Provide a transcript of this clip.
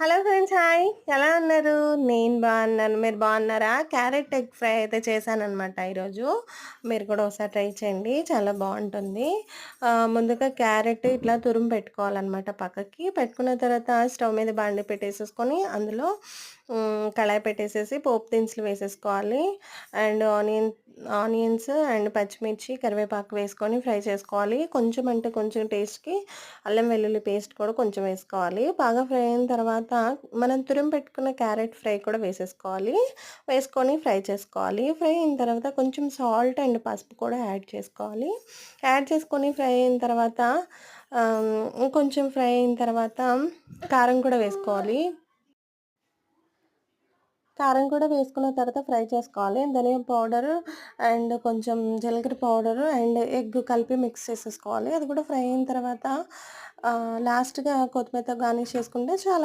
Hello friends, hi. ఎలా ఉన్నారు? నేను బాగున్నాను. మీరు బాగున్నారా? క్యారెట్ ఎగ్ ఫ్రై అయితే చేశాననమాట ఈరోజు. మీరు కూడా ఒకసారి ట్రై చేయండి. చాలా బాగుంటుంది. ముందుగా క్యారెట్ ఇట్లా తురుము పెట్టుకోవాలన్నమాట పక్కకి. పెట్టుకున్న తర్వాత స్టవ్ మీద బాండి పెట్టేసేసుకొని అందులో కళాయి పెట్టేసేసి పోపు దినుసులు వేసేసుకోవాలి. అండ్ ఆనియన్స్ అండ్ పచ్చిమిర్చి, కరివేపాకు వేసుకొని ఫ్రై చేసుకోవాలి. కొంచెం అంటే కొంచెం టేస్ట్‌కి అల్లం వెల్లుల్లి పేస్ట్ కూడా కొంచెం వేసుకోవాలి. బాగా ఫ్రై అయిన తర్వాత మనం తురిమి పెట్టుకున్న క్యారెట్ ఫ్రై కూడా వేసేసుకోవాలి. వేసుకొని ఫ్రై చేసుకోవాలి. ఫ్రై అయిన తర్వాత కొంచెం సాల్ట్ అండ్ పసుపు కూడా యాడ్ చేసుకోవాలి. యాడ్ చేసుకొని ఫ్రై అయిన తర్వాత ఇంకొంచెం ఫ్రై అయిన తర్వాత కారం కూడా వేసుకోవాలి. కారం కూడా వేసుకున్న తర్వాత ఫ్రై చేసుకోవాలి. ధనియా పౌడరు అండ్ కొంచెం జీలకర్ర పౌడరు అండ్ ఎగ్ కలిపి మిక్స్ చేసేసుకోవాలి. అది కూడా ఫ్రై అయిన తర్వాత లాస్ట్‌గా కొత్తిమీరతో గార్నిష్ చేసుకుంటే చాలా